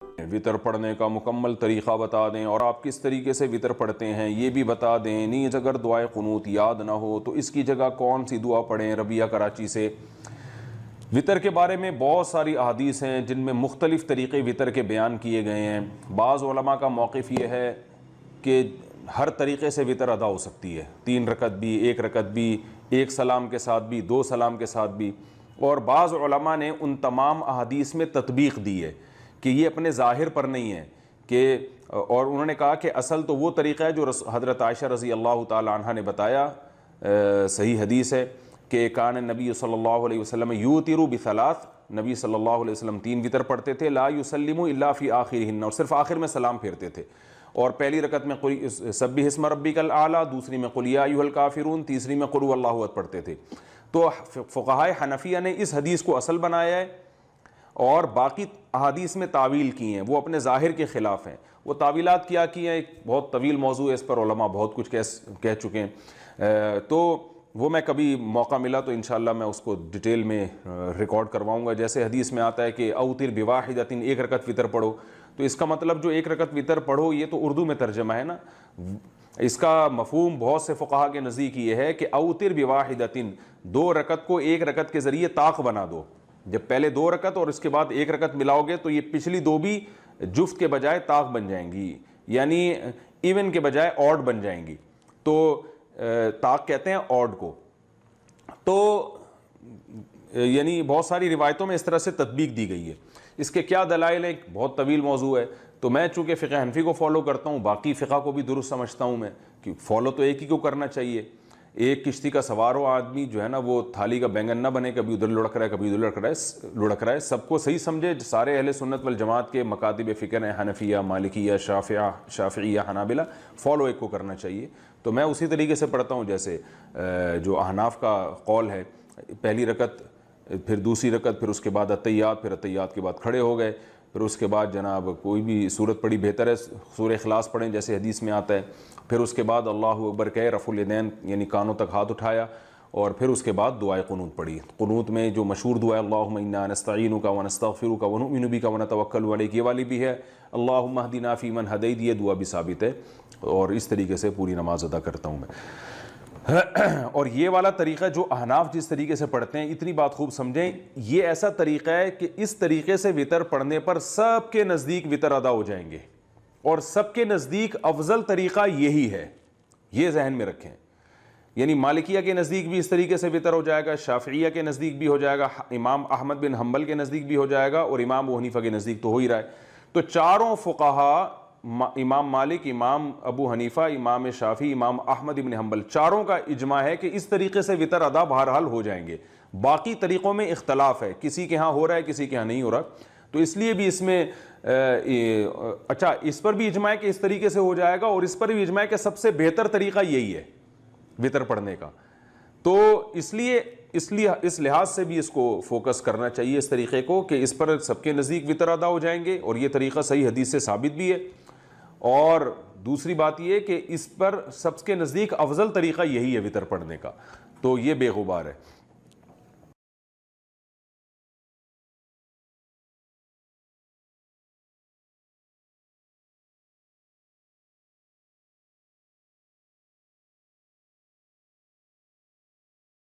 وطر پڑھنے کا مکمل طریقہ بتا دیں، اور آپ کس طریقے سے وطر پڑھتے ہیں یہ بھی بتا دیں۔ نیز اگر دعائے قنوت یاد نہ ہو تو اس کی جگہ کون سی دعا پڑھیں۔ ربیہ کراچی سے۔ وطر کے بارے میں بہت ساری احادیث ہیں جن میں مختلف طریقے وطر کے بیان کیے گئے ہیں۔ بعض علماء کا موقف یہ ہے کہ ہر طریقے سے وطر ادا ہو سکتی ہے، 3 رکعت بھی، 1 رکعت بھی، 1 سلام کے ساتھ بھی، 2 سلام کے ساتھ بھی۔ اور بعض علماء نے ان تمام احادیث میں تطبیق دی ہے کہ یہ اپنے ظاہر پر نہیں ہے کہ، اور انہوں نے کہا کہ اصل تو وہ طریقہ ہے جو حضرت عائشہ رضی اللہ تعالی عنہ نے بتایا، صحیح حدیث ہے کہ کان نبی صلی اللہ علیہ وسلم یوتر بثلاث، نبی صلی اللہ علیہ وسلم 3 وطر پڑھتے تھے، لا یسلم الا فی آخرہن، اور صرف آخر میں سلام پھیرتے تھے۔ اور پہلی رکعت میں سبح اسم ربک الاعلی، دوسری میں قل یا ایھا الکافرون، تیسری میں قل ھو اللہ احد پڑھتے تھے۔ تو فقہائے حنفیہ نے اس حدیث کو اصل بنایا ہے، اور باقی احادیث میں تعویل کی ہیں، وہ اپنے ظاہر کے خلاف ہیں۔ وہ تعویلات کیا کی ہیں، ایک بہت طویل موضوع ہے، اس پر علماء بہت کچھ کہہ چکے ہیں، تو وہ میں کبھی موقع ملا تو انشاءاللہ میں اس کو ڈیٹیل میں ریکارڈ کرواؤں گا۔ جیسے حدیث میں آتا ہے کہ اوتر بواحدۃ، 1 رکعت وطر پڑھو، تو اس کا مطلب جو 1 رکعت وطر پڑھو یہ تو اردو میں ترجمہ ہے نا، اس کا مفہوم بہت سے فقہا کے نزدیک یہ ہے کہ اوتر بواحدۃ، 2 رکعت کو 1 رکعت کے ذریعے طاق بنا دو۔ جب پہلے 2 رکعت اور اس کے بعد 1 رکعت ملاؤ گے تو یہ پچھلی 2 بھی جفت کے بجائے طاق بن جائیں گی، یعنی ایون کے بجائے آڈ بن جائیں گی، تو طاق کہتے ہیں آڈ کو۔ تو یعنی بہت ساری روایتوں میں اس طرح سے تطبیق دی گئی ہے۔ اس کے کیا دلائل ہیں، بہت طویل موضوع ہے، تو میں چونکہ فقہ حنفی کو فالو کرتا ہوں، باقی فقہ کو بھی درست سمجھتا ہوں میں، کہ فالو تو ایک ہی کو کرنا چاہیے۔ ایک کشتی کا سوار ہو آدمی جو ہے نا، وہ تھالی کا بینگن نہ بنے، کبھی ادھر لڑک رہا ہے کبھی ادھر لڑک رہا ہے، سب کو صحیح سمجھے۔ سارے اہل سنت والجماعت کے مکاتب فکر ہیں، حنفیہ، مالکیہ، شافعیہ، حنابلہ، فالو ایک کو کرنا چاہیے۔ تو میں اسی طریقے سے پڑھتا ہوں جیسے جو احناف کا قول ہے، پہلی رکعت، پھر دوسری رکعت، پھر اس کے بعد اتحیات، پھر اتحیات کے بعد کھڑے ہو گئے، پھر اس کے بعد جناب کوئی بھی صورت پڑھی بہتر ہے، سورہ اخلاص پڑھیں جیسے حدیث میں آتا ہے، پھر اس کے بعد اللہ اکبر کہے، رفع الیدین یعنی کانوں تک ہاتھ اٹھایا، اور پھر اس کے بعد دعائے قنوت پڑھی۔ قنوت میں جو مشہور دعا ہے اللہم انا نستعینک ونستغفرک ونؤمن بک ونتوکل علیک، یہ والی بھی ہے، اللہم اہدنا فیمن ہدیت، یہ دعا بھی ثابت ہے، اور اس طریقے سے پوری نماز ادا کرتا ہوں میں۔ اور یہ والا طریقہ جو احناف جس طریقے سے پڑھتے ہیں، اتنی بات خوب سمجھیں، یہ ایسا طریقہ ہے کہ اس طریقے سے وطر پڑھنے پر سب کے نزدیک وطر ادا ہو جائیں گے، اور سب کے نزدیک افضل طریقہ یہی ہے، یہ ذہن میں رکھیں۔ یعنی مالکیہ کے نزدیک بھی اس طریقے سے وطر ہو جائے گا، شافعیہ کے نزدیک بھی ہو جائے گا، امام احمد بن حنبل کے نزدیک بھی ہو جائے گا، اور امام ابو حنیفہ کے نزدیک تو ہو ہی رہا ہے۔ تو چاروں فقہا، امام مالک، امام ابو حنیفہ، امام شافعی، امام احمد بن حنبل، چاروں کا اجماع ہے کہ اس طریقے سے وطر ادا بہرحال ہو جائیں گے۔ باقی طریقوں میں اختلاف ہے، کسی کے ہاں ہو رہا ہے کسی کے ہاں نہیں ہو رہا، تو اس لیے بھی اس میں اچھا اس پر بھی اجماع ہے کہ اس طریقے سے ہو جائے گا، اور اس پر بھی اجماع ہے کہ سب سے بہتر طریقہ یہی ہے وطر پڑھنے کا۔ تو اس لیے اس لحاظ سے بھی اس کو فوکس کرنا چاہیے اس طریقے کو، کہ اس پر سب کے نزدیک وطر ادا ہو جائیں گے، اور یہ طریقہ صحیح حدیث سے ثابت بھی ہے۔ اور دوسری بات یہ کہ اس پر سب کے نزدیک افضل طریقہ یہی ہے وطر پڑھنے کا، تو یہ بے غبار ہے۔